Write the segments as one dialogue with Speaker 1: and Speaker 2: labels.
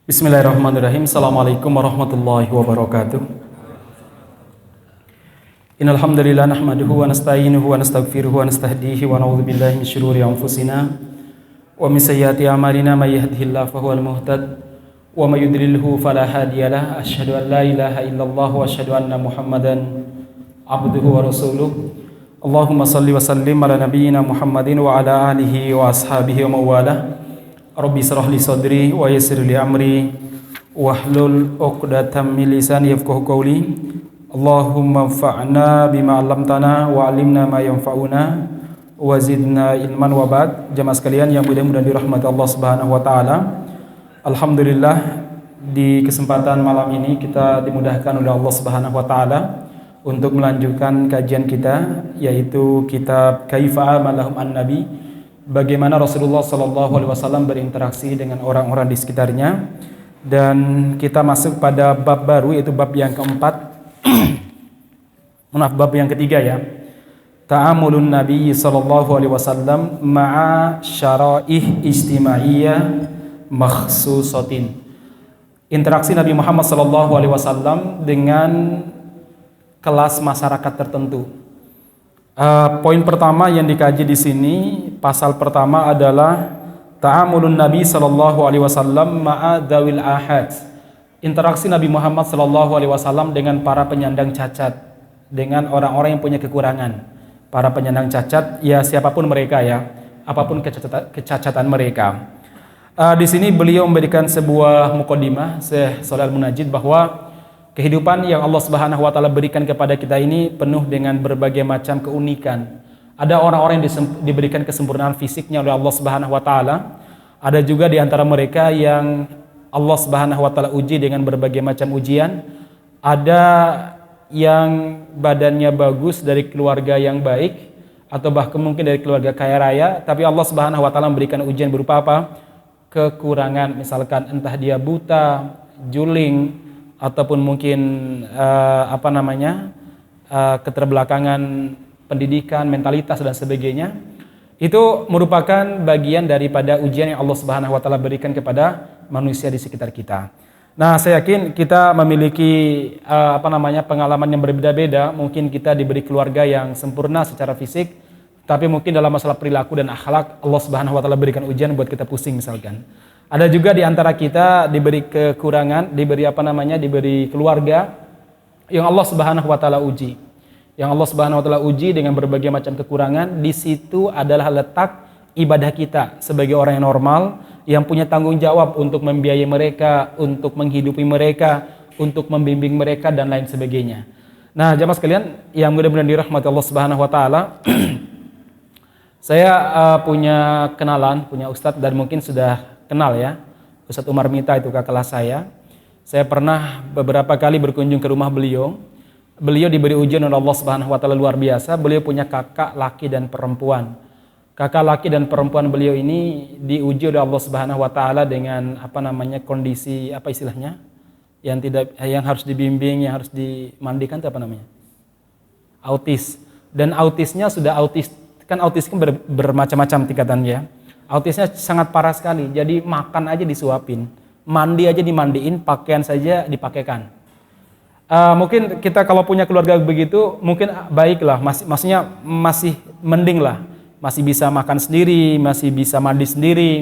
Speaker 1: Bismillahirrahmanirrahim. Assalamualaikum warahmatullahi wabarakatuh. Innal hamdalillah nahmaduhu wa nasta'inuhu wa nastaghfiruhu wa nastahdihi wa na'udzu billahi min syururi anfusina wa min sayyiati a'malina may yahdihillahu fahuwal muhtad wa may yudlilhu fala hadiyalah. Asyhadu an la ilaha illallah wa asyhadu anna Muhammadan abduhu wa rasuluh. Allahumma shalli wa sallim ala nabiyyina Muhammadin wa ala alihi wa ashabihi wa mawalah. Rabbi shrah li sadri wa yassir li amri wahlul 'uqdatam min lisani yafqahu qawli. Allahumma anfa'na bima 'allamtana wa 'allimna ma yanfa'una wa zidna ilman wa ba'd. Jamaah sekalian yang mudah-mudahan dirahmati Allah Subhanahu wa taala. Alhamdulillah di kesempatan malam ini kita dimudahkan oleh Allah Subhanahu wa taala untuk melanjutkan kajian kita, yaitu kitab Kaifa Amalahum An-Nabi, bagaimana Rasulullah SAW berinteraksi dengan orang-orang di sekitarnya. Dan kita masuk pada bab baru, yaitu bab yang keempat. Bab yang ketiga ya. Ta'amulun Nabi SAW ma'a syara'ih istimaiyah makhsusatin. Interaksi Nabi Muhammad SAW dengan kelas masyarakat tertentu. Poin pertama yang dikaji di sini, pasal pertama adalah ta'amulun Nabi sallallahu alaihi wasallam ma'a dzawil ahad. Interaksi Nabi Muhammad sallallahu alaihi wasallam dengan para penyandang cacat, dengan orang-orang yang punya kekurangan. Para penyandang cacat, ya siapapun mereka ya, apapun kecacatan mereka. Di sini beliau memberikan sebuah muqaddimah, Syekh Shalih Al-Munajjid, bahwa kehidupan yang Allah Subhanahu wa taala berikan kepada kita ini penuh dengan berbagai macam keunikan. Ada orang-orang yang diberikan kesempurnaan fisiknya oleh Allah Subhanahu wa taala. Ada juga di antara mereka yang Allah Subhanahu wa taala uji dengan berbagai macam ujian. Ada yang badannya bagus dari keluarga yang baik, atau bahkan mungkin dari keluarga kaya raya, tapi Allah Subhanahu wa taala memberikan ujian berupa apa? Kekurangan, misalkan entah dia buta, juling, ataupun mungkin keterbelakangan pendidikan, mentalitas dan sebagainya. Itu merupakan bagian daripada ujian yang Allah Subhanahu wa taala berikan kepada manusia di sekitar kita. Nah, saya yakin kita memiliki pengalaman yang berbeda-beda. Mungkin kita diberi keluarga yang sempurna secara fisik, tapi mungkin dalam masalah perilaku dan akhlak Allah Subhanahu wa taala berikan ujian buat kita pusing misalkan. Ada juga di antara kita diberi kekurangan, diberi keluarga yang Allah Subhanahu wa taala uji. Yang Allah Subhanahu wa taala uji dengan berbagai macam kekurangan. Di situ adalah letak ibadah kita sebagai orang yang normal, yang punya tanggung jawab untuk membiayai mereka, untuk menghidupi mereka, untuk membimbing mereka dan lain sebagainya. Nah, jamaah sekalian yang mudah-mudahan dirahmati Allah Subhanahu wa taala. Saya punya kenalan, punya ustadz, dan mungkin sudah kenal ya, Ustadz Umar Mita, itu kakak kelas saya. Saya pernah beberapa kali berkunjung ke rumah beliau. Beliau diberi ujian oleh Allah Subhanahu wa taala luar biasa. Beliau punya kakak laki dan perempuan. Kakak laki dan perempuan beliau ini diuji oleh Allah Subhanahu wa taala dengan kondisi yang harus dibimbing, yang harus dimandikan, itu autis. Dan autisnya sudah autis, kan autis kan bermacam-macam tingkatannya. Autisnya sangat parah sekali, jadi makan aja disuapin, mandi aja dimandiin, pakaian saja dipakaikan. Mungkin kita kalau punya keluarga begitu, mungkin baiklah, maksudnya masih mending lah, masih bisa makan sendiri, masih bisa mandi sendiri.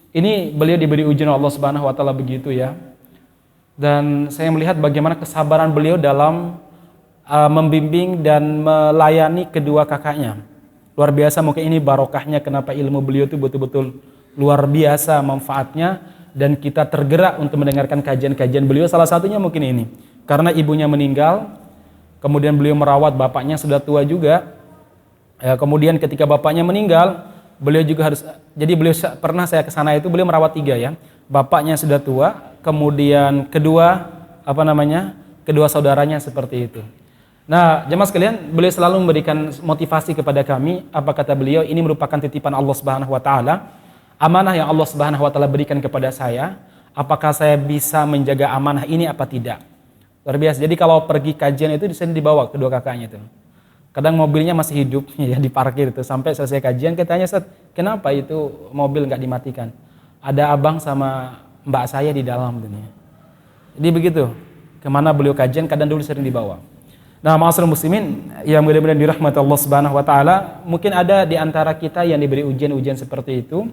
Speaker 1: Ini beliau diberi ujian Allah Subhanahu wa taala begitu ya. Dan saya melihat bagaimana kesabaran beliau dalam membimbing dan melayani kedua kakaknya. Luar biasa, mungkin ini barokahnya kenapa ilmu beliau itu betul-betul luar biasa manfaatnya, dan kita tergerak untuk mendengarkan kajian-kajian beliau. Salah satunya mungkin ini, karena ibunya meninggal, kemudian beliau merawat bapaknya sudah tua juga. Kemudian ketika bapaknya meninggal, beliau juga beliau pernah saya ke sana itu beliau merawat 3 ya. Bapaknya sudah tua, kemudian kedua saudaranya seperti itu. Nah, jemaah sekalian, beliau selalu memberikan motivasi kepada kami. Apa kata beliau? Ini merupakan titipan Allah Subhanahu wa taala, amanah yang Allah Subhanahu wa taala berikan kepada saya. Apakah saya bisa menjaga amanah ini apa tidak? Luar biasa. Jadi kalau pergi kajian itu disini dibawa kedua kakaknya itu. Kadang mobilnya masih hidup ya, diparkir itu sampai selesai kajian. Kita tanya, "Ustaz, kenapa itu mobil nggak dimatikan?" Ada abang sama mbak saya di dalam dunia. Jadi begitu. Kemana beliau kajian kadang dulu sering dibawa. Nah, ma'asyiral muslimin yang mudah-mudahan dirahmati Allah Subhanahu wa taala, mungkin ada di antara kita yang diberi ujian-ujian seperti itu.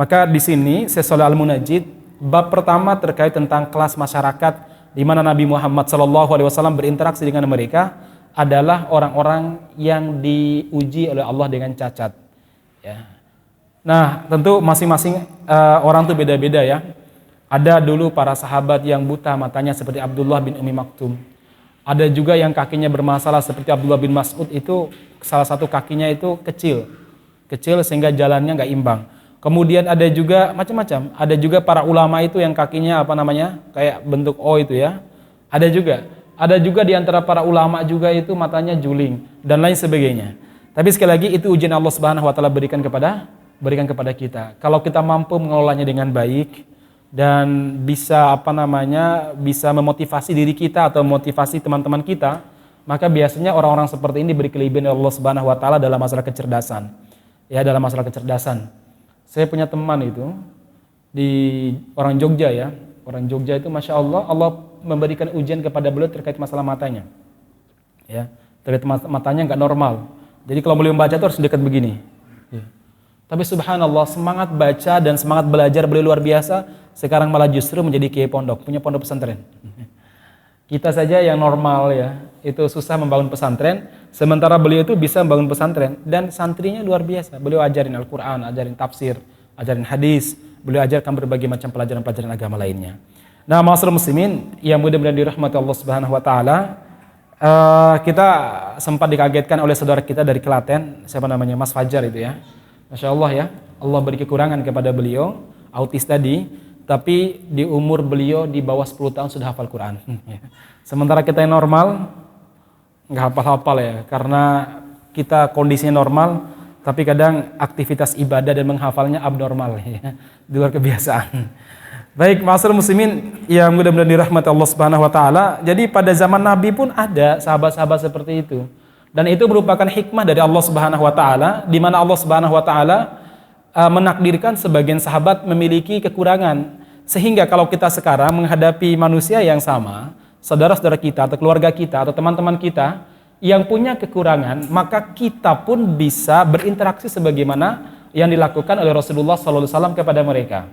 Speaker 1: Maka di sini Syekh Shalih Al-Munajjid bab pertama terkait tentang kelas masyarakat di mana Nabi Muhammad SAW berinteraksi dengan mereka adalah orang-orang yang diuji oleh Allah dengan cacat. Ya. Nah, tentu masing-masing orang itu beda-beda ya. Ada dulu para sahabat yang buta matanya seperti Abdullah bin Umi Maktum. Ada juga yang kakinya bermasalah seperti Abdullah bin Mas'ud, itu salah satu kakinya itu kecil sehingga jalannya nggak imbang. Kemudian ada juga macam-macam. Ada juga para ulama itu yang kakinya kayak bentuk O itu ya. Ada juga di antara para ulama juga itu matanya juling dan lain sebagainya. Tapi sekali lagi itu ujian Allah Subhanahu wa taala berikan kepada kita. Kalau kita mampu mengelolanya dengan baik dan bisa bisa memotivasi diri kita atau memotivasi teman-teman kita, maka biasanya orang-orang seperti ini diberi kelebihan Allah Subhanahu wa taala dalam masalah kecerdasan. Ya, dalam masalah kecerdasan. Saya punya teman itu di orang Jogja ya. Orang Jogja itu Masya Allah, Allah memberikan ujian kepada beliau terkait masalah matanya. Ya, terkait matanya nggak normal. Jadi kalau beliau membaca itu harus dekat begini. Ya. Tapi subhanallah, semangat baca dan semangat belajar beliau luar biasa. Sekarang malah justru menjadi kiai pondok, punya pondok pesantren. Kita saja yang normal ya, itu susah membangun pesantren. Sementara beliau itu bisa membangun pesantren. Dan santrinya luar biasa. Beliau ajarin Al-Quran, ajarin tafsir, ajarin hadis. Beliau ajarkan berbagai macam pelajaran-pelajaran agama lainnya. Nah, ma'asyiral muslimin yang mudah-mudahan dirahmati Allah Subhanahu wa taala, kita sempat dikagetkan oleh saudara kita dari Klaten, siapa namanya, Mas Fajar itu ya. Masya Allah ya, Allah beri kekurangan kepada beliau, autis tadi, tapi di umur beliau di bawah 10 tahun sudah hafal Quran. Sementara kita yang normal, nggak hafal-hafal ya, karena kita kondisinya normal, tapi kadang aktivitas ibadah dan menghafalnya abnormal ya, di luar kebiasaan. Baik, ma'asyiral muslimin yang mudah-mudahan dirahmati Allah Subhanahu wa taala. Jadi pada zaman Nabi pun ada sahabat-sahabat seperti itu. Dan itu merupakan hikmah dari Allah Subhanahu wa taala, di mana Allah Subhanahu wa taala menakdirkan sebagian sahabat memiliki kekurangan, sehingga kalau kita sekarang menghadapi manusia yang sama, saudara-saudara kita atau keluarga kita atau teman-teman kita yang punya kekurangan, maka kita pun bisa berinteraksi sebagaimana yang dilakukan oleh Rasulullah SAW kepada mereka.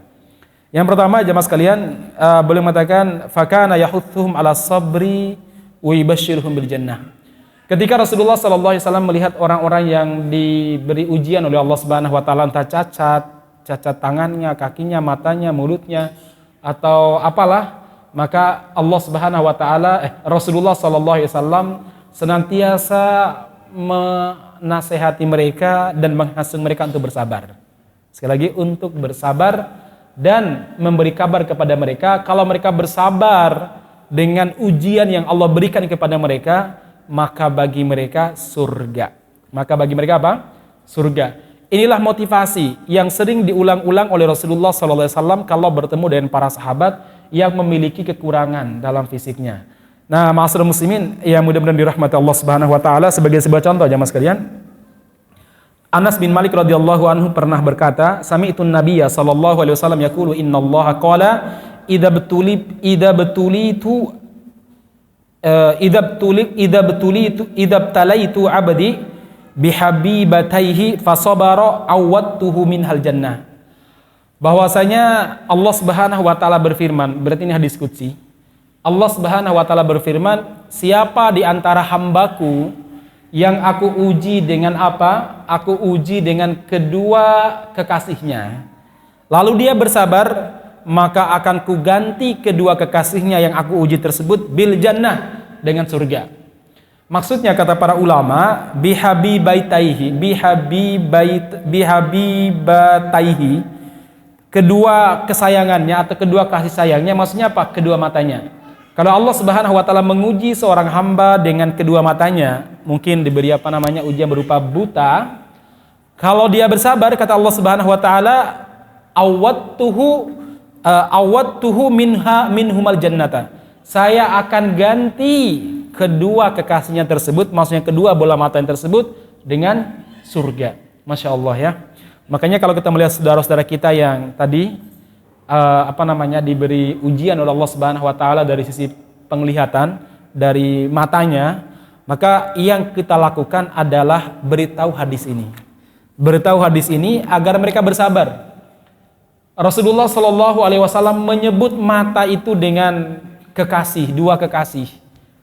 Speaker 1: Yang pertama, jemaah sekalian, beliau mengatakan fakana yahuthuhum ala sabri wa yubashshiruhum bil jannah. Ketika Rasulullah SAW melihat orang-orang yang diberi ujian oleh Allah Subhanahu wa taala, entah cacat tangannya, kakinya, matanya, mulutnya atau apalah, maka Allah Subhanahu wa taala Rasulullah SAW senantiasa menasehati mereka dan menghasung mereka untuk bersabar. Sekali lagi, untuk bersabar dan memberi kabar kepada mereka kalau mereka bersabar dengan ujian yang Allah berikan kepada mereka, maka bagi mereka surga. Maka bagi mereka apa? Surga. Inilah motivasi yang sering diulang-ulang oleh Rasulullah SAW kalau bertemu dengan para sahabat yang memiliki kekurangan dalam fisiknya. Nah, ma'asyiral muslimin yang mudah-mudahan dirahmati Allah Subhanahu wa taala, sebagai sebuah contoh jemaah sekalian, Anas bin Malik radhiyallahu anhu pernah berkata, sami'tun nabiyya sallallahu alaihi wasallam yaqulu innallaha qala idza btalaitu abdi bihabibataihi fasabara awwadtuhu minhal jannah. Bahwasanya Allah Subhanahu wa taala berfirman, berarti ini hadis qudsi. Allah Subhanahu wa taala berfirman, siapa di antara hambaku yang aku uji dengan apa? Aku uji dengan kedua kekasihnya. Lalu dia bersabar, maka akan kuganti kedua kekasihnya yang aku uji tersebut bil jannah, dengan surga. Maksudnya kata para ulama, bihabibataihi, kedua kesayangannya atau kedua kasih sayangnya, maksudnya apa? Kedua matanya. Kalau Allah Subhanahu wa taala menguji seorang hamba dengan kedua matanya, mungkin diberi ujian berupa buta. Kalau dia bersabar, kata Allah Subhanahu wa taala, awwadtuhu minhumal jannata. Saya akan ganti kedua kekasihnya tersebut, maksudnya kedua bola mata yang tersebut, dengan surga. Masya Allah ya. Makanya kalau kita melihat saudara-saudara kita yang tadi diberi ujian oleh Allah Subhanahu wa taala dari sisi penglihatan, dari matanya, maka yang kita lakukan adalah beritahu hadis ini. Beritahu hadis ini agar mereka bersabar. Rasulullah Shallallahu alaihi wasallam menyebut mata itu dengan kekasih, dua kekasih.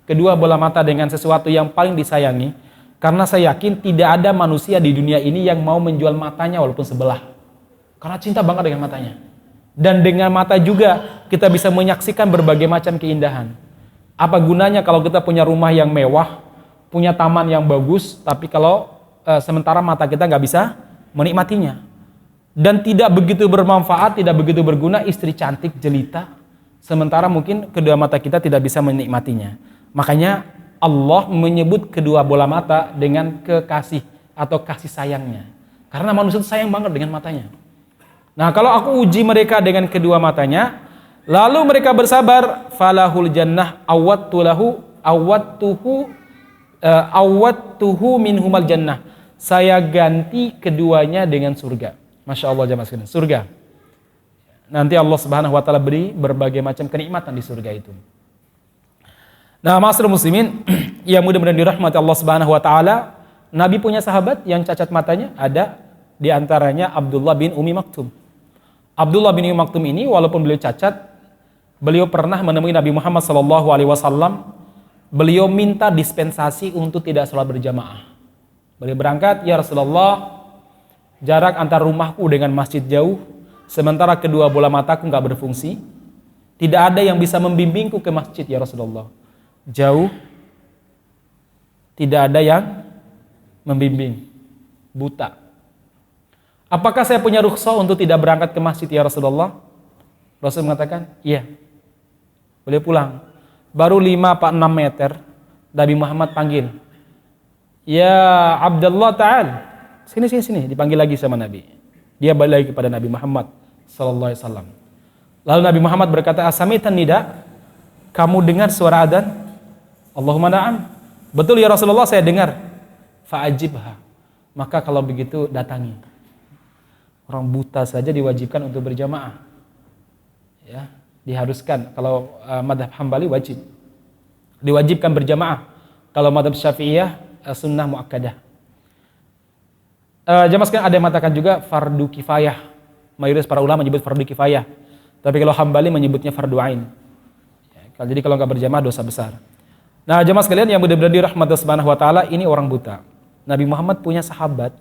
Speaker 1: Kedua bola mata dengan sesuatu yang paling disayangi, karena saya yakin tidak ada manusia di dunia ini yang mau menjual matanya walaupun sebelah. Karena cinta banget dengan matanya. Dan dengan mata juga kita bisa menyaksikan berbagai macam keindahan. Apa gunanya kalau kita punya rumah yang mewah, punya taman yang bagus, tapi kalau sementara mata kita nggak bisa menikmatinya. Dan tidak begitu bermanfaat, tidak begitu berguna istri cantik jelita, sementara mungkin kedua mata kita tidak bisa menikmatinya. Makanya Allah menyebut kedua bola mata dengan kekasih atau kasih sayangnya. Karena manusia itu sayang banget dengan matanya. Nah, kalau aku uji mereka dengan kedua matanya, lalu mereka bersabar, falahul jannah awwattuhu minhumal jannah. Saya ganti keduanya dengan surga. Masya Allah jamaah sekalian, surga. Nanti Allah Subhanahu wa taala beri berbagai macam kenikmatan di surga itu. Nah, ma'asyiral muslimin yang mudah-mudahan dirahmati Allah Subhanahu wa taala, Nabi punya sahabat yang cacat matanya, ada di antaranya Abdullah bin Ummi Maktum. Abdullah bin Ummi Maktum ini walaupun beliau cacat, beliau pernah menemui Nabi Muhammad SAW. Beliau minta dispensasi untuk tidak sholat berjamaah. Beliau berangkat, ya Rasulullah, jarak antar rumahku dengan masjid jauh, sementara kedua bola mataku nggak berfungsi. Tidak ada yang bisa membimbingku ke masjid, ya Rasulullah. Jauh, tidak ada yang membimbing, buta. Apakah saya punya rukhsah untuk tidak berangkat ke masjid, ya Rasulullah? Rasul mengatakan, iya. Beliau pulang. Baru 5-6 meter, Nabi Muhammad panggil, ya Abdullah ta'al, sini, dipanggil lagi sama Nabi. Dia balik lagi kepada Nabi Muhammad sallallahu alaihi wasallam. Lalu Nabi Muhammad berkata, asamitan nida, kamu dengar suara adzan? Allahumma na'am. Betul ya Rasulullah, saya dengar. Fa'ajibha. Maka kalau begitu datangi. Orang buta saja diwajibkan untuk berjamaah. Ya, diharuskan. Kalau madhab Hambali wajib. Diwajibkan berjamaah. Kalau madhab Syafi'iyah sunnah muakkadah. Jamaah sekalian, ada yang mengatakan juga fardu kifayah. Mayoritas para ulama menyebut fardu kifayah. Tapi kalau Hambali menyebutnya fardu ain. Ya, jadi kalau nggak berjamaah dosa besar. Nah, jamaah sekalian yang benar-benar dirahmati Allah Subhanahu wa taala, ini orang buta. Nabi Muhammad punya sahabat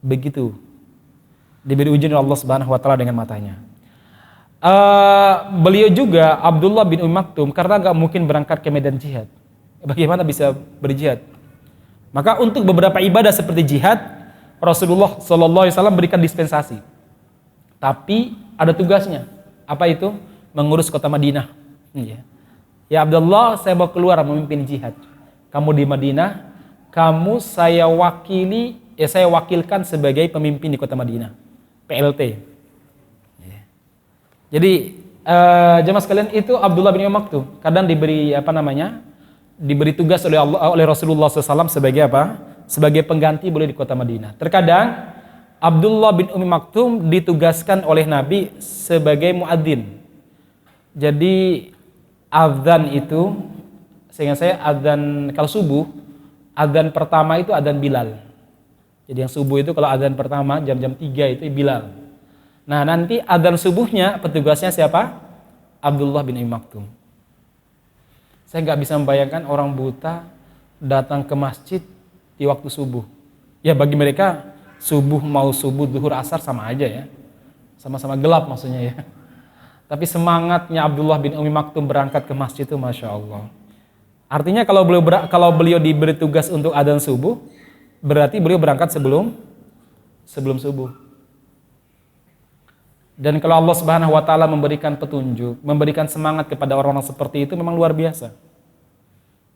Speaker 1: begitu. Diberi ujian oleh Allah Subhanahu wa taala dengan matanya. Beliau juga Abdullah bin Ummi Maktum karena nggak mungkin berangkat ke medan jihad. Bagaimana bisa berjihad? Maka untuk beberapa ibadah seperti jihad, Rasulullah SAW berikan dispensasi. Tapi ada tugasnya. Apa itu? Mengurus kota Madinah. Ya Abdullah, saya mau keluar memimpin jihad. Kamu di Madinah, kamu saya wakilkan sebagai pemimpin di kota Madinah. PLT. Jadi jemaah sekalian, itu Abdullah bin Ummi Maktum kadang diberi diberi tugas oleh Rasulullah SAW sebagai apa? Sebagai pengganti boleh di kota Madinah. Terkadang Abdullah bin Ummi Maktum ditugaskan oleh Nabi sebagai muadzin. Jadi azan itu, seingat saya azan kalau subuh, azan pertama itu azan Bilal. Jadi yang subuh itu kalau azan pertama jam-jam 3 itu Bilal. Nah, nanti adzan subuhnya petugasnya siapa? Abdullah bin Ummi Maktum. Saya nggak bisa membayangkan orang buta datang ke masjid di waktu subuh. Ya bagi mereka subuh mau subuh, zuhur, asar sama aja ya. Sama-sama gelap maksudnya ya. Tapi semangatnya Abdullah bin Ummi Maktum berangkat ke masjid itu Masya Allah. Artinya kalau beliau diberi tugas untuk adzan subuh, berarti beliau berangkat sebelum subuh. Dan kalau Allah Subhanahu wa taala memberikan petunjuk, memberikan semangat kepada orang-orang seperti itu memang luar biasa.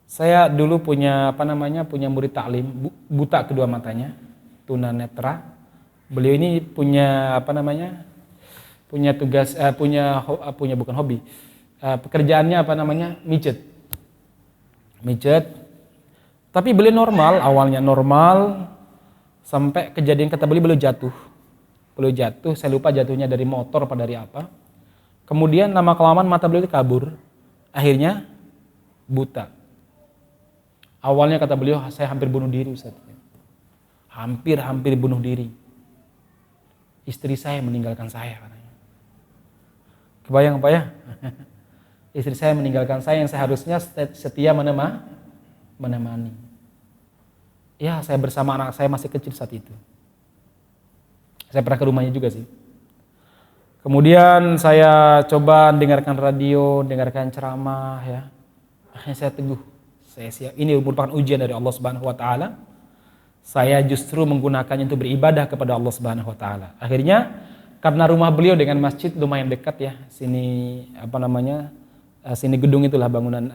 Speaker 1: Saya dulu punya murid taklim buta kedua matanya, tunanetra. Beliau ini punya punya tugas bukan hobi. Pekerjaannya mijet. Tapi beliau normal, awalnya normal sampai kejadian kata beliau jatuh. beliau jatuh, saya lupa jatuhnya dari motor apa dari apa. Kemudian lama-kelamaan mata beliau itu kabur, akhirnya buta. Awalnya kata beliau, saya hampir bunuh diri Ustaz. Hampir bunuh diri. Istri saya meninggalkan saya katanya. Kebayang apa ya? Istri saya meninggalkan saya yang seharusnya setia menemani. Ya, saya bersama anak saya masih kecil saat itu. Saya pernah ke rumahnya juga sih. Kemudian saya coba dengarkan radio, dengarkan ceramah ya. Akhirnya saya teguh. Saya siap. Ini merupakan ujian dari Allah Subhanahu wa taala. Saya justru menggunakannya untuk beribadah kepada Allah Subhanahu wa taala. Akhirnya karena rumah beliau dengan masjid lumayan dekat ya. Sini sini gedung itulah bangunan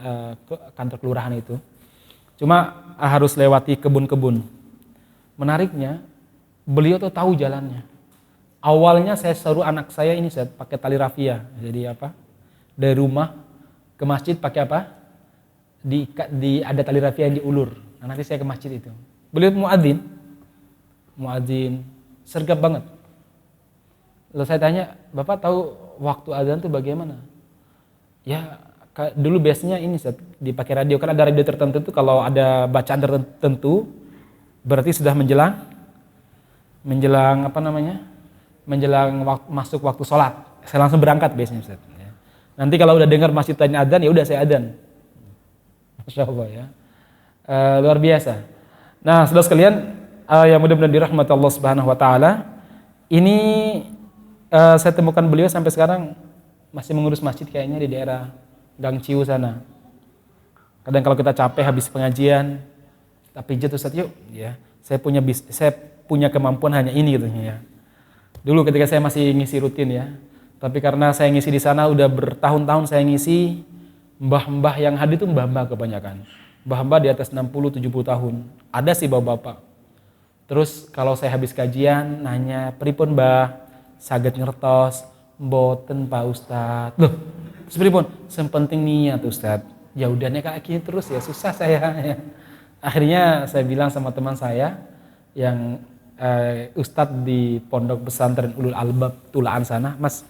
Speaker 1: kantor kelurahan itu. Cuma harus lewati kebun-kebun. Menariknya, beliau tuh tahu jalannya. Awalnya saya suruh anak saya ini saya pakai tali rafia. Jadi dari rumah ke masjid pakai ada tali rafia yang diulur. Nah, nanti saya ke masjid itu. Beliau muadzin, sergap banget. Lalu saya tanya, Bapak tahu waktu azan tuh bagaimana? Ya, dulu biasanya ini dipakai radio. Kan ada radio tertentu tuh kalau ada bacaan tertentu berarti sudah menjelang masuk waktu sholat. Saya langsung berangkat biasanya Ustaz. Nanti kalau udah dengar masjid tanya adzan, ya udah saya adzan. Masya Allah ya. Luar biasa. Nah, saudara sekalian, yang mudah-mudahan dirahmati Allah Subhanahu wa taala, ini saya temukan beliau sampai sekarang masih mengurus masjid kayaknya di daerah Gang Ciu sana. Kadang kalau kita capek habis pengajian, kita pijat Ustaz yuk, ya. Saya punya kemampuan hanya ini gitu ya. Dulu ketika saya masih ngisi rutin ya. Tapi karena saya ngisi di sana udah bertahun-tahun saya ngisi, mbah-mbah yang hadir itu mbah-mbah kebanyakan. Mbah-mbah di atas 60-70 tahun. Ada sih bapak-bapak. Terus kalau saya habis kajian nanya, "Pripun Mbah? Saged ngertos mboten Pak Ustad." Loh, pripun? Sempenting niat Ustad. Ya udah nek kayak gini terus ya susah saya ya. Akhirnya saya bilang sama teman saya yang Ustadz di Pondok Pesantren Ulul Albab Tulaan sana, "Mas,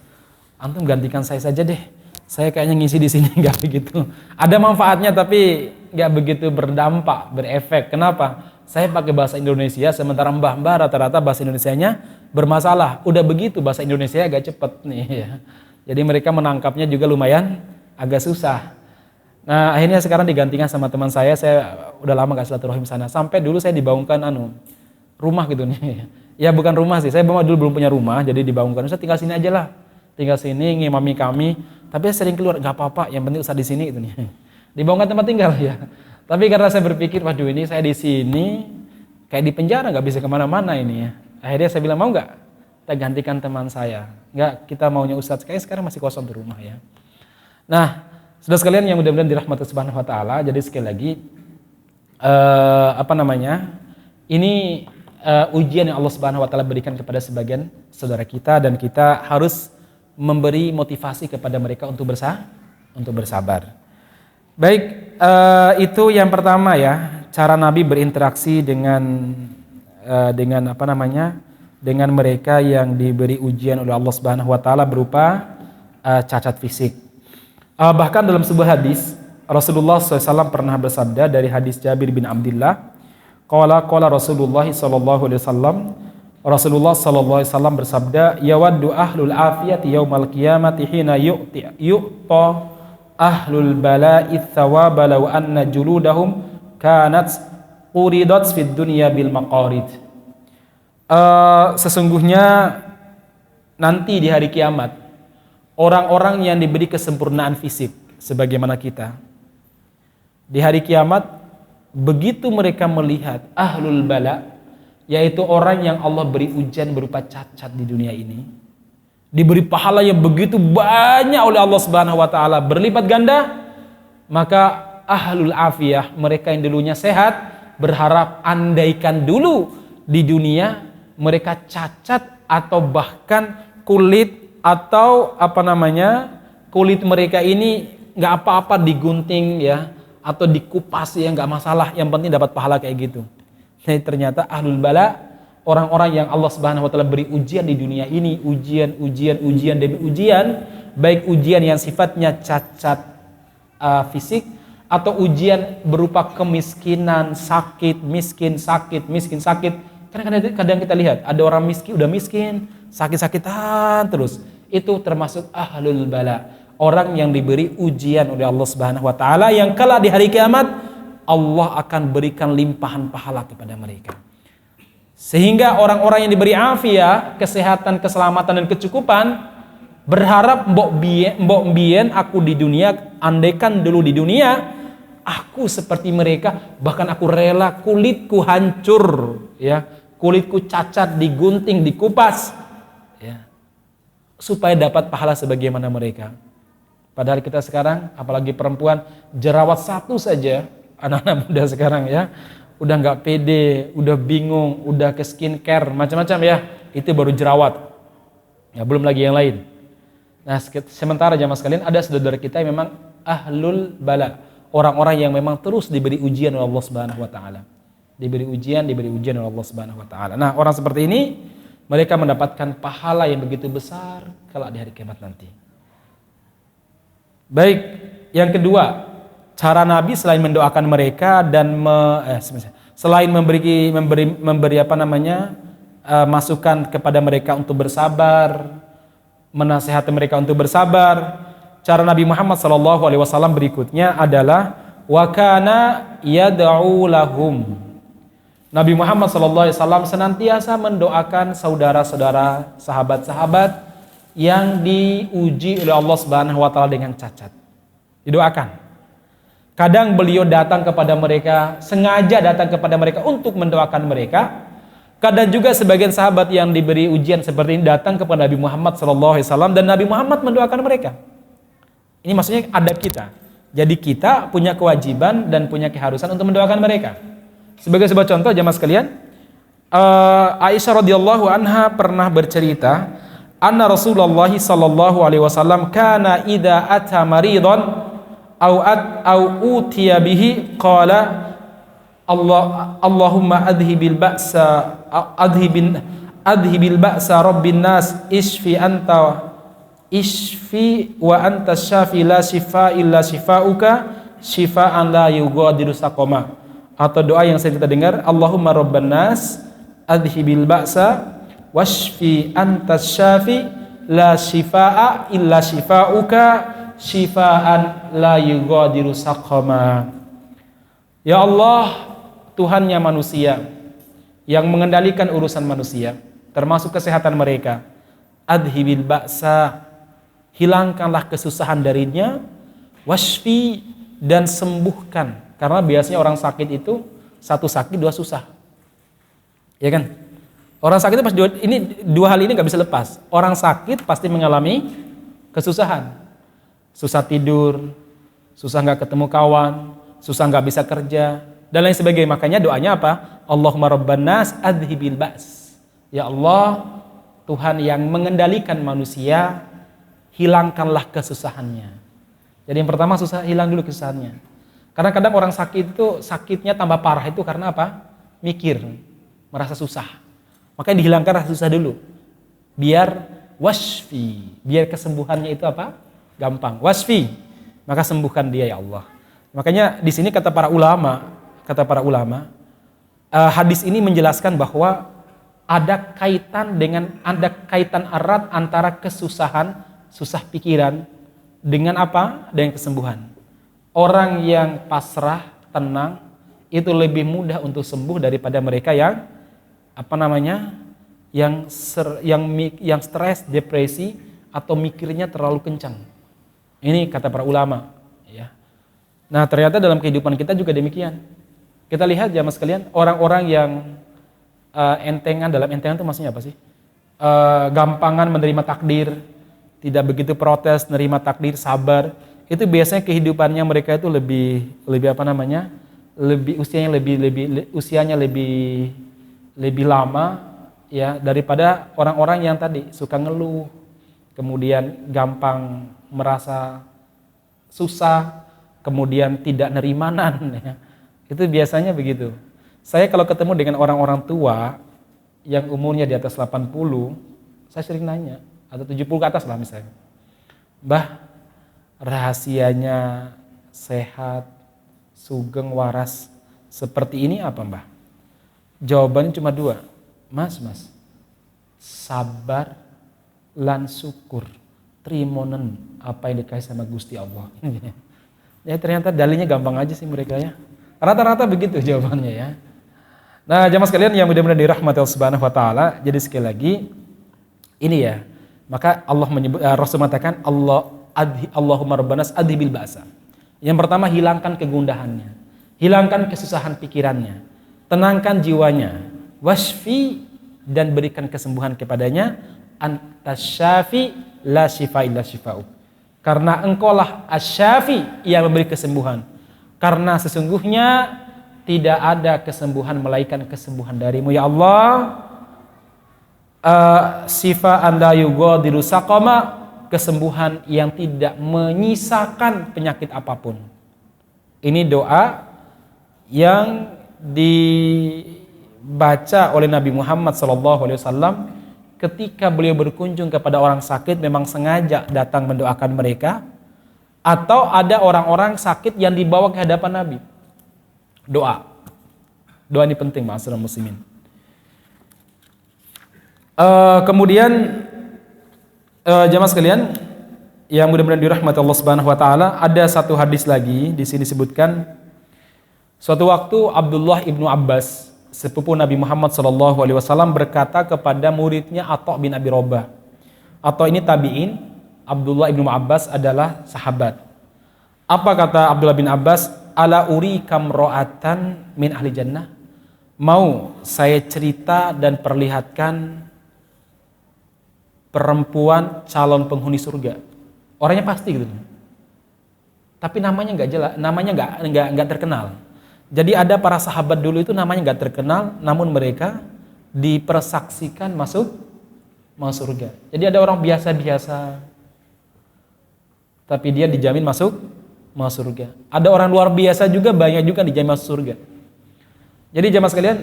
Speaker 1: antum gantikan saya saja deh. Saya kayaknya ngisi di sini nggak begitu. Ada manfaatnya tapi nggak begitu berdampak, berefek. Kenapa? Saya pakai bahasa Indonesia, sementara mbah-mbah rata-rata bahasa Indonesianya bermasalah. Udah begitu bahasa Indonesia agak cepet nih ya. Jadi mereka menangkapnya juga lumayan agak susah. Nah akhirnya sekarang digantikan sama teman saya udah lama gak silaturahim sana. Sampai dulu saya dibangunkan rumah gitu nih. Ya bukan rumah sih, saya dulu belum punya rumah, jadi dibangunkan. Ustaz tinggal sini aja lah. Tinggal sini ngimami kami. Tapi saya sering keluar, nggak apa-apa, yang penting Ustaz di sini gitu nih. Dibangunkan tempat tinggal ya. Tapi karena saya berpikir, waduh ini saya di sini kayak di penjara, nggak bisa kemana-mana ini ya. Akhirnya saya bilang, mau nggak kita gantikan teman saya? Nggak, kita maunya Ustaz. Kayaknya sekarang masih kosong di rumah ya. Nah, saudara sekalian yang mudah-mudahan dirahmati Subhanahu wa taala, jadi sekali lagi ini ujian yang Allah Subhanahu wa taala berikan kepada sebagian saudara kita dan kita harus memberi motivasi kepada mereka untuk bersabar. Baik, itu yang pertama ya, cara Nabi berinteraksi dengan mereka yang diberi ujian oleh Allah Subhanahu wa taala berupa cacat fisik. Bahkan dalam sebuah hadis Rasulullah SAW pernah bersabda dari hadis Jabir bin Abdullah, qala Rasulullah sallallahu alaihi wasallam bersabda, yawaddu ahlul afiyati yaumal qiyamati hina yu'ta ahlul bala'i thawaba law anna juludahum kanat uridat fid dunya bil maqarid. Sesungguhnya nanti di hari kiamat orang-orang yang diberi kesempurnaan fisik sebagaimana kita, di hari kiamat begitu mereka melihat ahlul bala, yaitu orang yang Allah beri ujian berupa cacat di dunia ini, diberi pahala yang begitu banyak oleh Allah Subhanahu wa taala berlipat ganda, maka ahlul afiyah, mereka yang dulunya sehat, berharap andaikan dulu di dunia mereka cacat atau bahkan kulit mereka ini nggak apa-apa digunting ya atau dikupas ya nggak masalah, yang penting dapat pahala kayak gitu. Nah, ternyata ahlul bala orang-orang yang Allah Subhanahu wa taala beri ujian di dunia ini, ujian demi ujian, baik ujian yang sifatnya cacat fisik atau ujian berupa kemiskinan, sakit, miskin, sakit. Kadang kita lihat ada orang miskin, udah miskin, sakit-sakitan terus. Itu termasuk ahlul bala, orang yang diberi ujian oleh Allah Subhanahu wa taala, yang kelak di hari kiamat Allah akan berikan limpahan pahala kepada mereka. Sehingga orang-orang yang diberi afiat, kesehatan, keselamatan dan kecukupan berharap mbok bien aku di dunia, andaikan dulu di dunia aku seperti mereka, bahkan aku rela kulitku hancur, ya, kulitku cacat, digunting, dikupas, ya, supaya dapat pahala sebagaimana mereka. Padahal kita sekarang, apalagi perempuan, jerawat satu saja, anak-anak muda sekarang ya, udah nggak pede, udah bingung, udah ke skincare, macam-macam ya, itu baru jerawat, ya, belum lagi yang lain. Nah, sementara jamaah sekalian, ada saudara kita yang memang ahlul bala, orang-orang yang memang terus diberi ujian oleh Allah Subhanahu wa taala. Diberi ujian oleh Allah Subhanahu wa taala. Nah, orang seperti ini mereka mendapatkan pahala yang begitu besar kelak di hari kiamat nanti. Baik, yang kedua, cara Nabi selain mendoakan mereka dan selain memberi masukan kepada mereka untuk bersabar, menasihati mereka untuk bersabar, cara Nabi Muhammad SAW berikutnya adalah wa kana yad'u lahum. Nabi Muhammad SAW senantiasa mendoakan saudara-saudara, sahabat-sahabat yang diuji oleh Allah Subhanahu wa taala dengan cacat. Didoakan. Kadang beliau datang kepada mereka, sengaja datang kepada mereka untuk mendoakan mereka. Kadang juga sebagian sahabat yang diberi ujian seperti ini datang kepada Nabi Muhammad SAW dan Nabi Muhammad mendoakan mereka. Ini maksudnya adab kita. Jadi kita punya kewajiban dan punya keharusan untuk mendoakan mereka. Sebagai sebuah contoh jamaah sekalian, Aisyah radhiyallahu anha pernah bercerita, anna Rasulullah sallallahu alaihi wasallam kana idza ata maridan au utiya bihi qala Allahumma adhibil ba'sa rabbin nas ishfi wa anta syafi la shifa illa shifauka shifaan la yughadiru saqama. Atau doa yang sering kita dengar, Allahumma rabban nas adhibil ba'sa washfi anta syafi la shifaa illa shifauka shifaan la yughadiru saqama. Ya Allah, Tuhannya manusia yang mengendalikan urusan manusia termasuk kesehatan mereka, adhibil ba'sa, hilangkanlah kesusahan darinya, washfi, dan sembuhkan. Karena biasanya orang sakit itu satu sakit dua susah, ya kan? Orang sakit itu pasti dua hal ini nggak bisa lepas. Orang sakit pasti mengalami kesusahan, susah tidur, susah nggak ketemu kawan, susah nggak bisa kerja dan lain sebagainya. Makanya doanya apa? Allahumma rabban nas adhibil ba's. Ya Allah, Tuhan yang mengendalikan manusia, hilangkanlah kesusahannya. Jadi yang pertama hilang dulu kesusahannya. Karena kadang orang sakit itu sakitnya tambah parah itu karena apa? Mikir, merasa susah. Makanya dihilangkan rasa susah dulu. Biar wasfi, biar kesembuhannya itu apa? Gampang. Wasfi, maka sembuhkan dia ya Allah. Makanya di sini kata para ulama, hadis ini menjelaskan bahwa ada kaitan erat antara kesusahan, susah pikiran dengan apa? Dengan kesembuhan. Orang yang pasrah, tenang, itu lebih mudah untuk sembuh daripada mereka yang yang stres, depresi atau mikirnya terlalu kencang. Ini kata para ulama, ya. Nah, ternyata dalam kehidupan kita juga demikian. Kita lihat jamaah sekalian, orang-orang yang entengan, dalam entengan itu maksudnya apa sih? Gampangan menerima takdir, tidak begitu protes, menerima takdir, sabar. Itu biasanya kehidupannya mereka itu lebih usianya lebih lama ya daripada orang-orang yang tadi suka ngeluh, kemudian gampang merasa susah, kemudian tidak nerimanan ya. Itu biasanya begitu. Saya kalau ketemu dengan orang-orang tua yang umurnya di atas 80, saya sering nanya, atau 70 ke atas lah misalnya. Mbah, rahasianya sehat, sugeng, waras seperti ini apa Mbah? Jawabannya cuma dua. Mas, sabar lan syukur. Trimonen apa yang dikasih sama Gusti Allah. Ya ternyata dalilnya gampang aja sih mereka ya. Rata-rata begitu jawabannya ya. Nah, jamaah sekalian yang mudah-mudahan dirahmati Allah Subhanahu wa taala, jadi sekali lagi ini ya. Maka Allah menyebut Rasul mengatakan Allahumma rabbanas adhibil ba'sa. Yang pertama, hilangkan kegundahannya, hilangkan kesusahan pikirannya, tenangkan jiwanya, wasfi, dan berikan kesembuhan kepadanya. Antasyafi la syifa illa syifa'u. Karena engkaulah asyafi yang memberi kesembuhan. Karena sesungguhnya tidak ada kesembuhan melainkan kesembuhan darimu ya Allah. Sifa an la yughadiru saqama, kesembuhan yang tidak menyisakan penyakit apapun. Ini doa yang dibaca oleh Nabi Muhammad SAW ketika beliau berkunjung kepada orang sakit, memang sengaja datang mendoakan mereka, atau ada orang-orang sakit yang dibawa ke hadapan Nabi. Doa ini penting ma'asyiral muslimin. Kemudian jamaah sekalian yang mudah-mudahan dirahmati Allah Subhanahu wa taala, ada satu hadis lagi di sini disebutkan, suatu waktu Abdullah ibnu Abbas, sepupu Nabi Muhammad SAW, berkata kepada muridnya Atha bin Abi Rabah. Atha ini tabi'in, Abdullah ibnu Abbas adalah sahabat. Apa kata Abdullah bin Abbas? Ala urikam ro'atan min ahli jannah. Mau saya cerita dan perlihatkan perempuan calon penghuni surga. Orangnya pasti gitu. Tapi namanya nggak jelas, namanya nggak terkenal. Jadi ada para sahabat dulu itu namanya nggak terkenal, namun mereka dipersaksikan masuk surga. Jadi ada orang biasa-biasa, tapi dia dijamin masuk surga. Ada orang luar biasa juga, banyak juga dijamin masuk surga. Jadi jemaah sekalian,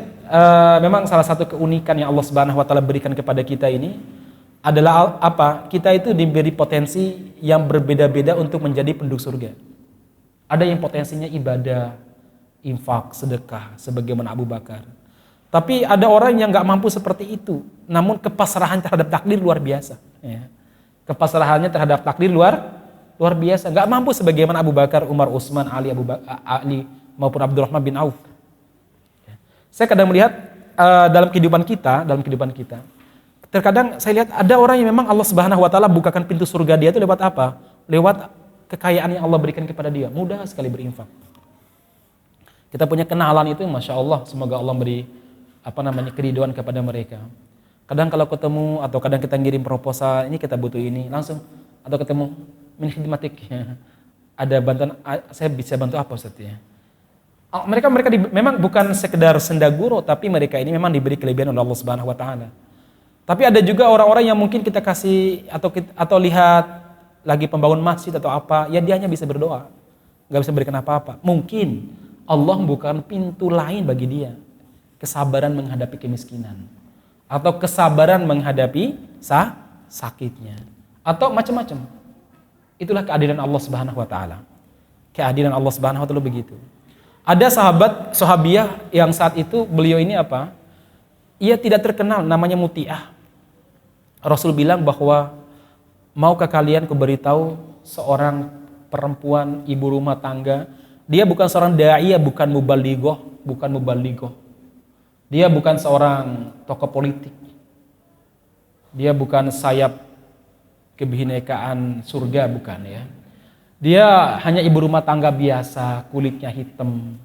Speaker 1: memang salah satu keunikan yang Allah Subhanahu wa taala berikan kepada kita ini adalah apa? Kita itu diberi potensi yang berbeda-beda untuk menjadi penduduk surga. Ada yang potensinya ibadah, infak, sedekah, sebagaimana Abu Bakar. Tapi ada orang yang nggak mampu seperti itu, namun kepasrahan terhadap takdir luar biasa. Ya. Kepasrahannya terhadap takdir luar biasa. Nggak mampu sebagaimana Abu Bakar, Umar, Utsman, Ali maupun Abdurrahman bin Auf. Ya. Saya kadang melihat dalam kehidupan kita, terkadang saya lihat ada orang yang memang Allah Subhanahu wa taala bukakan pintu surga dia itu lewat apa? Lewat kekayaan yang Allah berikan kepada dia. Mudah sekali berinfak. Kita punya kenalan itu, masya Allah, semoga Allah beri keridhaan kepada mereka. Kadang kalau ketemu atau kadang kita ngirim proposal, ini kita butuh ini, langsung atau ketemu min khidmatik, ada bantuan, saya bisa bantu apa Ustaz ya? Mereka memang bukan sekedar sendaguro, tapi mereka ini memang diberi kelebihan oleh Allah Subhanahu wa taala. Tapi ada juga orang-orang yang mungkin kita kasih atau lihat lagi pembangun masjid atau apa, ya dia hanya bisa berdoa, nggak bisa berikan apa-apa. Mungkin Allah membuka pintu lain bagi dia, kesabaran menghadapi kemiskinan, atau kesabaran menghadapi sakitnya, atau macam-macam. Itulah keadilan Allah Subhanahu wa taala. Keadilan Allah Subhanahu wa taala begitu. Ada sahabiah yang saat itu beliau ini apa? Ia tidak terkenal, namanya Muti'ah. Rasul bilang bahwa maukah kalian kuberitahu seorang perempuan ibu rumah tangga, dia bukan seorang da'iyah, bukan mubalighoh. Dia bukan seorang tokoh politik. Dia bukan sayap kebinekaan surga, bukan ya. Dia hanya ibu rumah tangga biasa, kulitnya hitam.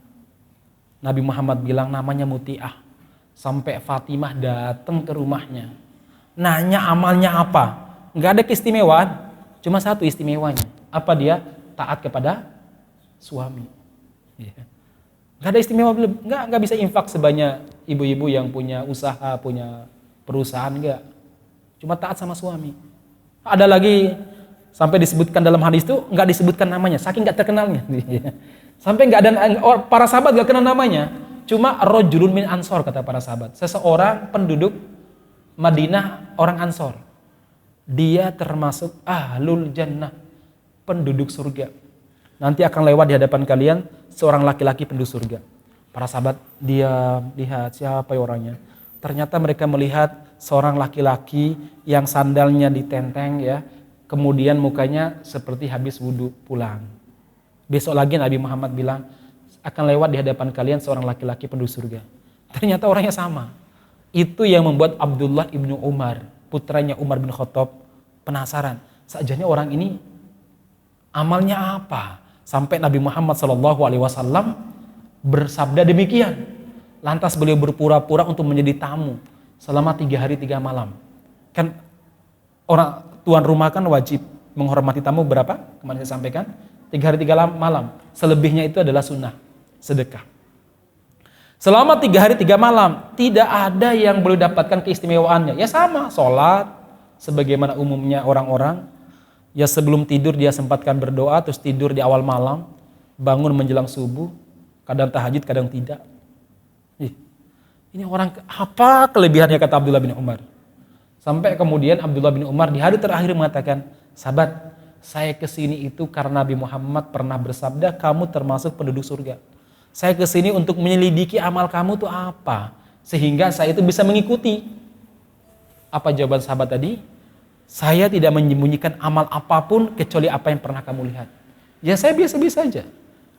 Speaker 1: Nabi Muhammad bilang namanya Muti'ah. Sampai Fatimah datang ke rumahnya, nanya amalnya apa. Nggak ada keistimewaan, cuma satu istimewanya. Apa dia? Taat kepada suami. Nggak ada istimewa, nggak bisa infak sebanyak ibu-ibu yang punya usaha, punya perusahaan, nggak. Cuma taat sama suami. Ada lagi sampai disebutkan dalam hadis itu nggak disebutkan namanya, saking nggak terkenalnya. Sampai nggak ada para sahabat nggak kenal namanya. cuma rajulun min Ansor, kata para sahabat. Seseorang penduduk Madinah, orang Ansor. Dia termasuk ahlul jannah, penduduk surga. Nanti akan lewat di hadapan kalian seorang laki-laki penduduk surga. Para sahabat dia lihat siapa orangnya. Ternyata mereka melihat seorang laki-laki yang sandalnya ditenteng ya. Kemudian mukanya seperti habis wudhu pulang. Besok lagi Nabi Muhammad bilang akan lewat di hadapan kalian seorang laki-laki penduduk surga. Ternyata orangnya sama. Itu yang membuat Abdullah ibnu Umar, putranya Umar bin Khattab, penasaran. Sajanya orang ini amalnya apa? Sampai Nabi Muhammad SAW bersabda demikian. Lantas beliau berpura-pura untuk menjadi tamu selama 3 hari 3 malam. Kan orang tuan rumah kan wajib menghormati tamu berapa? Kemarin saya sampaikan 3 hari 3 malam. Selebihnya itu adalah sunnah, sedekah. Selama 3 hari 3 malam tidak ada yang boleh dapatkan keistimewaannya. Ya sama, sholat sebagaimana umumnya orang-orang. Ya sebelum tidur dia sempatkan berdoa, terus tidur di awal malam, bangun menjelang subuh, kadang tahajud, kadang tidak. Ini orang apa kelebihannya, kata Abdullah bin Umar. Sampai kemudian Abdullah bin Umar di hari terakhir mengatakan, sahabat, saya kesini itu karena Nabi Muhammad pernah bersabda, kamu termasuk penduduk surga. Saya kesini untuk menyelidiki amal kamu itu apa, sehingga saya itu bisa mengikuti. Apa jawaban sahabat tadi? Saya tidak menyembunyikan amal apapun kecuali apa yang pernah kamu lihat. Ya saya biasa-biasa aja.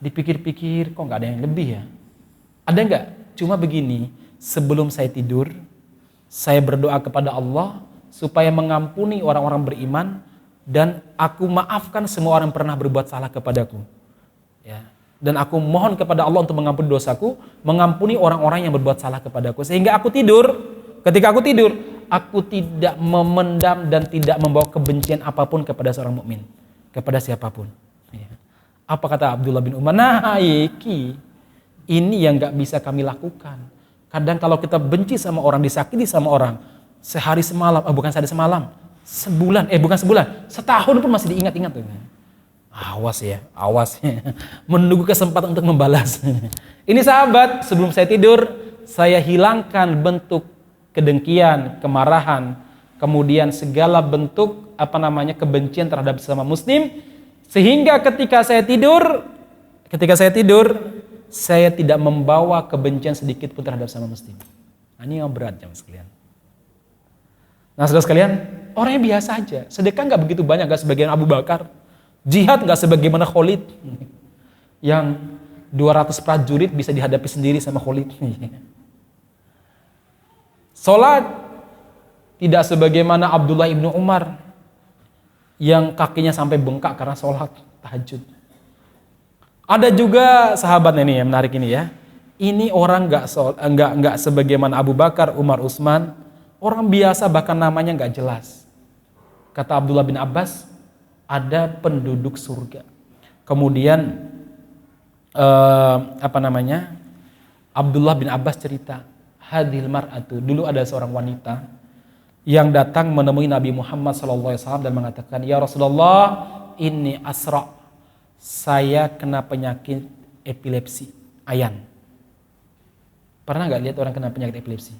Speaker 1: Dipikir-pikir, kok nggak ada yang lebih ya? Ada nggak? Cuma begini, sebelum saya tidur, saya berdoa kepada Allah supaya mengampuni orang-orang beriman dan aku maafkan semua orang yang pernah berbuat salah kepadaku. Ya. Dan aku mohon kepada Allah untuk mengampuni dosaku, mengampuni orang-orang yang berbuat salah kepadaku. Sehingga aku tidur, ketika aku tidur, aku tidak memendam dan tidak membawa kebencian apapun kepada seorang mukmin, kepada siapapun. Ya. Apa kata Abdullah bin Umar? Nah, ini yang nggak bisa kami lakukan. Kadang kalau kita benci sama orang, disakiti sama orang, sehari semalam, bukan sehari semalam, sebulan, bukan sebulan, setahun pun masih diingat-ingat tuh. Awas ya, awas ya. Menunggu kesempatan untuk membalas. Ini sahabat, sebelum saya tidur, saya hilangkan bentuk kedengkian, kemarahan, kemudian segala bentuk kebencian terhadap sesama muslim, sehingga ketika saya tidur, saya tidak membawa kebencian sedikit pun terhadap sesama muslim. Nah, ini yang berat jemaah sekalian. Nah, saudara sekalian, orangnya biasa aja, sedekah nggak begitu banyak, nggak sebagaimana Abu Bakar, jihad nggak sebagaimana Khalid, yang 200 prajurit bisa dihadapi sendiri sama Khalid. Salat tidak sebagaimana Abdullah ibnu Umar yang kakinya sampai bengkak karena salat tahajud. Ada juga sahabat ini yang menarik ini ya. Ini orang nggak sebagaimana Abu Bakar, Umar, Utsman, orang biasa bahkan namanya nggak jelas. Kata Abdullah bin Abbas, ada penduduk surga. Kemudian Abdullah bin Abbas cerita, hadhil mar'atu, dulu ada seorang wanita yang datang menemui Nabi Muhammad SAW dan mengatakan, ya Rasulullah, ini asra, saya kena penyakit epilepsi, ayan. Pernah nggak lihat orang kena penyakit epilepsi?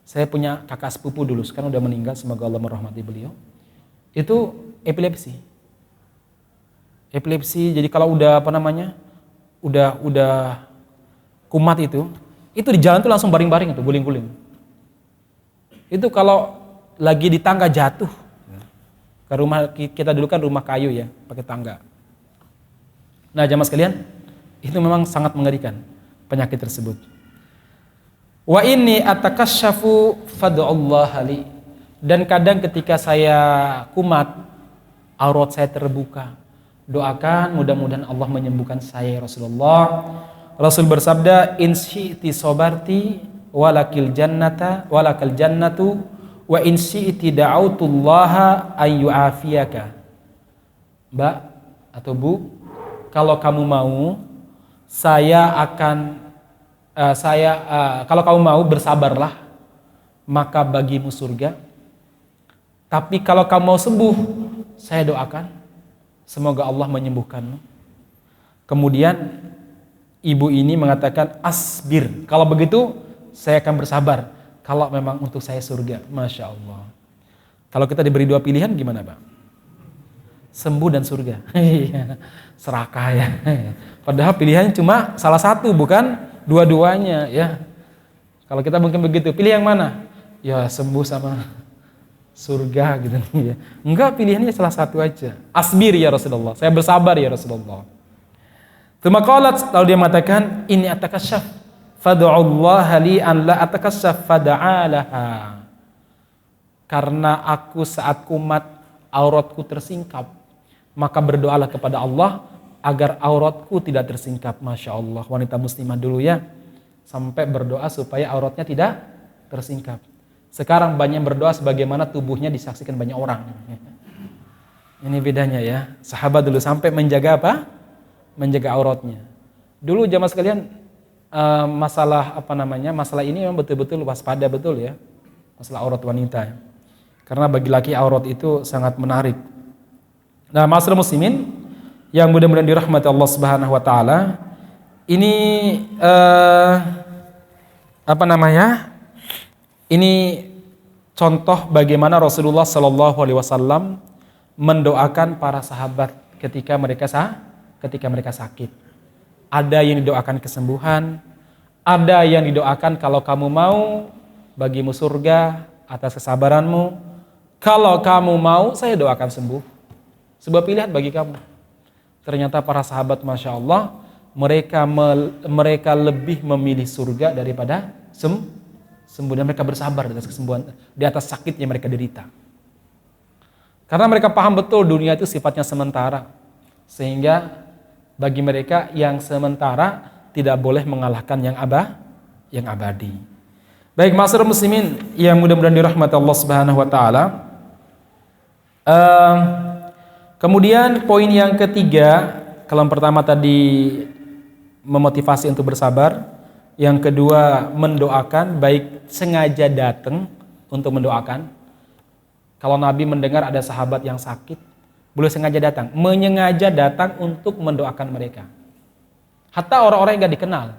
Speaker 1: Saya punya kakak sepupu dulu, sekarang udah meninggal, semoga Allah merahmati beliau. Itu epilepsi. Epilepsi, jadi kalau udah udah kumat itu di jalan tuh langsung baring-baring itu, guling-guling. Itu kalau lagi di tangga jatuh. Ke rumah kita dulu kan rumah kayu ya, pakai tangga. Nah, jamaah sekalian, itu memang sangat mengerikan penyakit tersebut. Wa inni atakasyafu fad'ullaha li. Dan kadang ketika saya kumat, aurat saya terbuka. Doakan mudah-mudahan Allah menyembuhkan saya ya Rasulullah. Rasul bersabda, in syi'ti sobarti walakal jannatu wa in syi'ti da'autullaha an yu'afiyaka. Mbak atau Bu, kalau kamu mau kalau kamu mau bersabarlah, maka bagimu surga. Tapi kalau kamu mau sembuh, saya doakan semoga Allah menyembuhkanmu. Kemudian ibu ini mengatakan asbir. Kalau begitu saya akan bersabar. Kalau memang untuk saya surga, masya Allah. Kalau kita diberi dua pilihan gimana Pak? Sembuh dan surga. Serakah ya. Padahal pilihannya cuma salah satu, bukan dua-duanya ya. Kalau kita mungkin begitu, pilih yang mana? Ya sembuh sama surga gitu ya. Enggak, pilihannya salah satu aja. Asbir ya Rasulullah, saya bersabar ya Rasulullah. Tsumma qalat, lalu dia mengatakan, ini atakasyaf fad'ullaha li an la atakasyaf fad'alaha. Karena aku saat kumat auratku tersingkap, maka berdoalah kepada Allah agar auratku tidak tersingkap. Masya Allah, wanita muslimah dulu ya, sampai berdoa supaya auratnya tidak tersingkap. Sekarang banyak berdoa sebagaimana tubuhnya disaksikan banyak orang. Ini bedanya ya. Sahabat dulu sampai menjaga apa? Menjaga auratnya. Dulu jamaah sekalian, masalah ini memang betul-betul waspada betul ya. Masalah aurat wanita. Karena bagi laki aurat itu sangat menarik. Nah, ma'asyiral muslimin yang mudah-mudahan dirahmati Allah Subhanahu wa taala, ini ini contoh bagaimana Rasulullah Shallallahu alaihi wasallam mendoakan para sahabat ketika mereka sakit. Ada yang didoakan kesembuhan, ada yang didoakan kalau kamu mau bagimu surga atas kesabaranmu. Kalau kamu mau, saya doakan sembuh. Sebuah pilihan bagi kamu. Ternyata para sahabat, masya Allah, mereka lebih memilih surga daripada sembuh, dan mereka bersabar di atas kesembuhan, di atas sakit yang mereka derita. Karena mereka paham betul dunia itu sifatnya sementara, sehingga bagi mereka yang sementara tidak boleh mengalahkan yang abadi. Baik, ma'asyiral muslimin yang mudah-mudahan dirahmati Allah Subhanahu wa taala. Kemudian poin yang ketiga, kalau yang pertama tadi memotivasi untuk bersabar, yang kedua mendoakan, baik sengaja datang untuk mendoakan. Kalau Nabi mendengar ada sahabat yang sakit, boleh sengaja datang, menyengaja datang untuk mendoakan mereka. Hatta orang-orang yang tidak dikenal,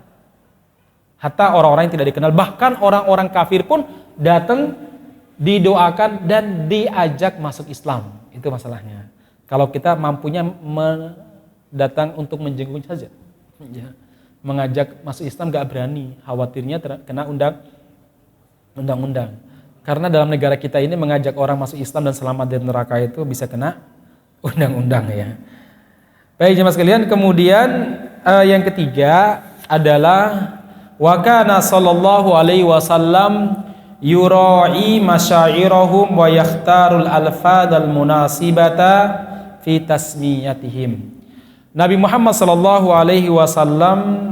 Speaker 1: hatta orang-orang yang tidak dikenal, bahkan orang-orang kafir pun datang, didoakan dan diajak masuk Islam. Itu masalahnya. Kalau kita mampunya datang untuk menjenguk saja, ya. Mengajak masuk Islam gak berani, khawatirnya kena undang-undang. Karena dalam negara kita ini mengajak orang masuk Islam dan selamat dari neraka itu bisa kena undang-undang ya. Baik jemaah sekalian, kemudian yang ketiga adalah wa kana sallallahu alaihi wasallam yura'i masyairahum wa yakhtarul alfadal munasibata fi tasmiyatihim. Nabi Muhammad sallallahu alaihi wasallam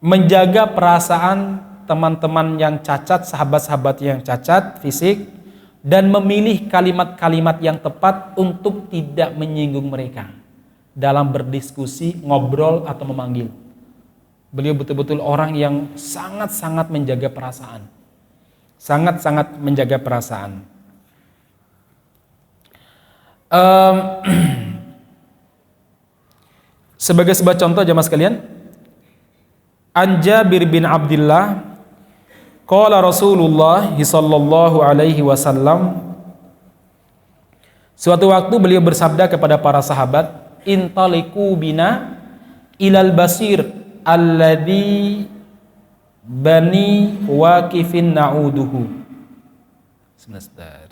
Speaker 1: menjaga perasaan teman-teman yang cacat, sahabat-sahabat yang cacat fisik, dan memilih kalimat-kalimat yang tepat untuk tidak menyinggung mereka dalam berdiskusi, ngobrol atau memanggil. Beliau betul-betul orang yang sangat-sangat menjaga perasaan. Sangat-sangat menjaga perasaan. Sebagai sebuah contoh jemaah sekalian, An Jabir bin Abdullah qala Rasulullah sallallahu alaihi wasallam, suatu waktu beliau bersabda kepada para sahabat, intaliqu bina ilal basir alladhi bani waqifin na'uduhu. Sebentar.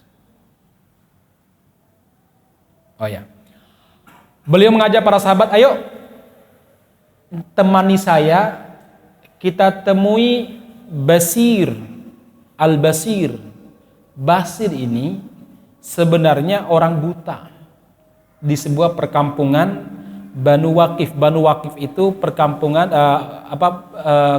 Speaker 1: Oh ya. Beliau mengajak para sahabat, ayo temani saya, kita temui Basir. Al-Basir. Basir ini sebenarnya orang buta di sebuah perkampungan Banu Waqif. Banu Waqif itu perkampungan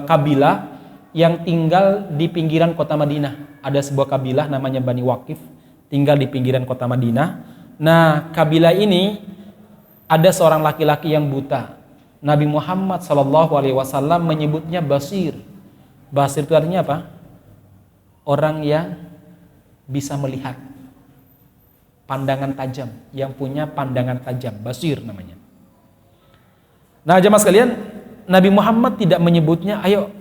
Speaker 1: kabilah yang tinggal di pinggiran kota Madinah. Ada sebuah kabilah namanya Bani Waqif, tinggal di pinggiran kota Madinah. Nah, kabilah ini ada seorang laki-laki yang buta. Nabi Muhammad SAW menyebutnya Basir. Basir itu artinya apa? Orang yang bisa melihat. pandangan tajam, yang punya pandangan tajam, basir namanya. Nah, jemaah sekalian, Nabi Muhammad tidak menyebutnya, ayo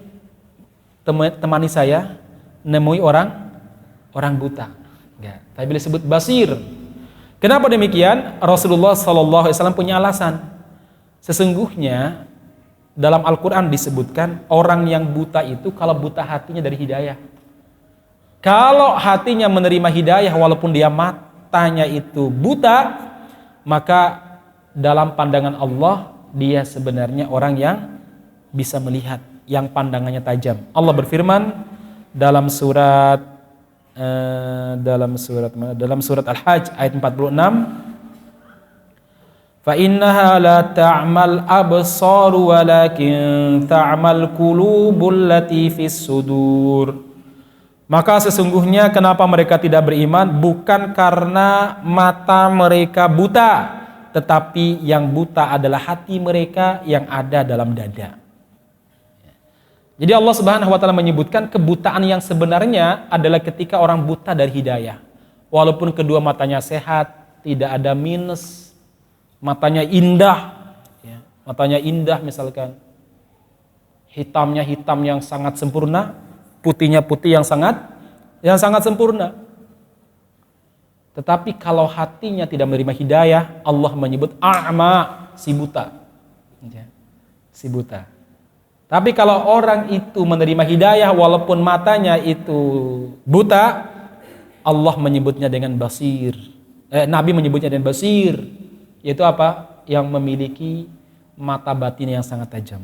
Speaker 1: temani saya nemui orang buta. Enggak, tapi beliau sebut basir. Kenapa demikian? Rasulullah SAW punya alasan. Sesungguhnya dalam Al-Quran disebutkan orang yang buta itu kalau buta hatinya dari hidayah. Kalau hatinya menerima hidayah walaupun dia matanya itu buta, maka dalam pandangan Allah dia sebenarnya orang yang bisa melihat, yang pandangannya tajam. Allah berfirman dalam surat Al-Hajj ayat 46, fa innaha la ta'mal absar walakin ta'mal qulubul lati fis sudur. Maka sesungguhnya kenapa mereka tidak beriman bukan karena mata mereka buta, tetapi yang buta adalah hati mereka yang ada dalam dada. Jadi Allah Subhanahu wa taala menyebutkan kebutaan yang sebenarnya adalah ketika orang buta dari hidayah. Walaupun kedua matanya sehat, tidak ada minus, matanya indah, ya, matanya indah misalkan, hitamnya hitam yang sangat sempurna, putihnya putih yang sangat sempurna. Tetapi kalau hatinya tidak menerima hidayah, Allah menyebut a'ma, si buta. Si buta. Tapi kalau orang itu menerima hidayah walaupun matanya itu buta, Allah menyebutnya dengan basir. Nabi menyebutnya dengan basir, yaitu apa? Yang memiliki mata batin yang sangat tajam.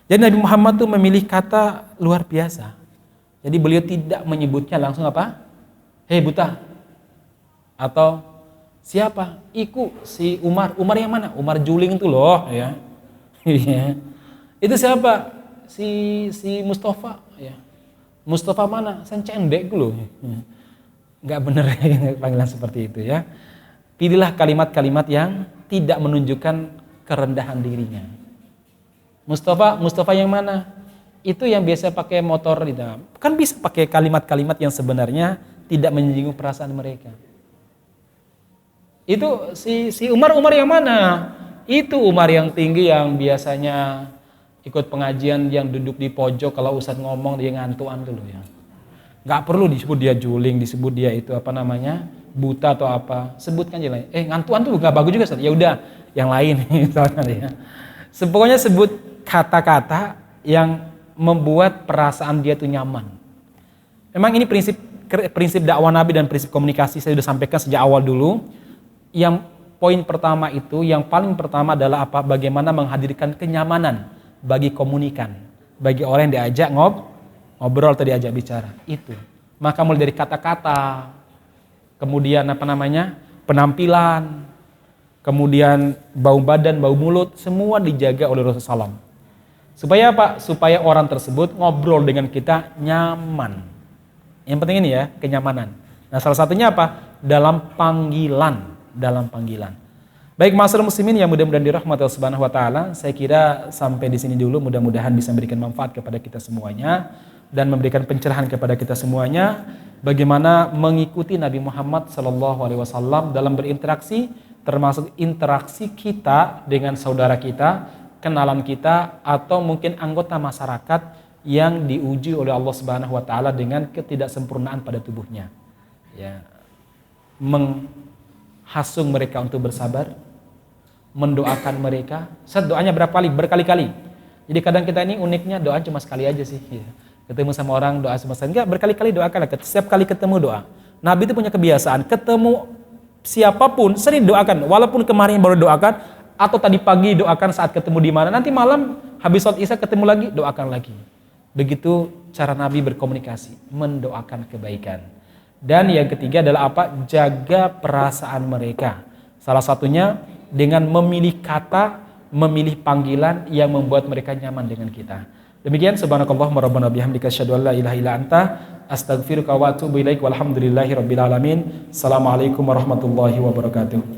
Speaker 1: Jadi Nabi Muhammad tuh memilih kata luar biasa. Jadi beliau tidak menyebutnya langsung apa? Hei buta. Atau siapa? Iku si Umar. Umar yang mana? Umar Juling itu loh, ya. Itu siapa? Si Mustafa, ya. Mustafa mana? Sencendek loh. Enggak benar panggilan seperti itu, ya. Pilihlah kalimat-kalimat yang tidak menunjukkan kerendahan dirinya. Mustafa yang mana? Itu yang biasa pakai motor di dalam. Kan bisa pakai kalimat-kalimat yang sebenarnya tidak menyinggung perasaan mereka. Itu si Umar yang mana? Itu Umar yang tinggi yang biasanya ikut pengajian yang duduk di pojok, kalau ustadz ngomong dia ngantuan dulu ya. Nggak perlu disebut dia juling, disebut dia itu apa namanya? Buta atau apa. Sebutkan aja lah. Ngantuan tuh nggak bagus juga Ustaz. Ya udah yang lain misalnya ya. Pokoknya sebut kata-kata yang membuat perasaan dia tuh nyaman. Memang ini prinsip dakwah Nabi dan prinsip komunikasi saya sudah sampaikan sejak awal dulu. Yang poin pertama itu, yang paling pertama adalah apa? Bagaimana menghadirkan kenyamanan bagi komunikan, bagi orang yang diajak ngobrol atau diajak bicara. Itu. Maka mulai dari kata-kata, kemudian penampilan, kemudian bau badan, bau mulut, semua dijaga oleh Rasulullah SAW. Supaya apa? Supaya orang tersebut ngobrol dengan kita nyaman. Yang penting ini ya, kenyamanan. Nah, salah satunya apa? Dalam panggilan. Baik masyarakat muslimin yang mudah-mudahan dirahmati Allah Subhanahu wa taala, saya kira sampai di sini dulu, mudah-mudahan bisa memberikan manfaat kepada kita semuanya dan memberikan pencerahan kepada kita semuanya bagaimana mengikuti Nabi Muhammad SAW dalam berinteraksi, termasuk interaksi kita dengan saudara kita, kenalan kita, atau mungkin anggota masyarakat yang diuji oleh Allah Subhanahu wa taala dengan ketidaksempurnaan pada tubuhnya. Ya. Menghasung mereka untuk bersabar, mendoakan mereka. Set doanya berapa kali? Berkali-kali. Jadi kadang kita ini uniknya doa cuma sekali aja sih. Ya. Ketemu sama orang doa cuma sekali. Enggak, berkali-kali doakan. Setiap kali ketemu doa. Nabi itu punya kebiasaan ketemu siapapun sering doakan. Walaupun kemarin baru doakan atau tadi pagi doakan saat ketemu di mana. Nanti malam habis sholat Isya ketemu lagi, doakan lagi. Begitu cara Nabi berkomunikasi, mendoakan kebaikan. Dan yang ketiga adalah apa? Jaga perasaan mereka. Salah satunya dengan memilih kata, memilih panggilan yang membuat mereka nyaman dengan kita. Demikian subhanakallahumma rabbana bihamdika asyhadu an la ilaha illa anta astaghfiruka wa atubu ilaik walhamdulillahi rabbil alamin. Assalamualaikum warahmatullahi wabarakatuh.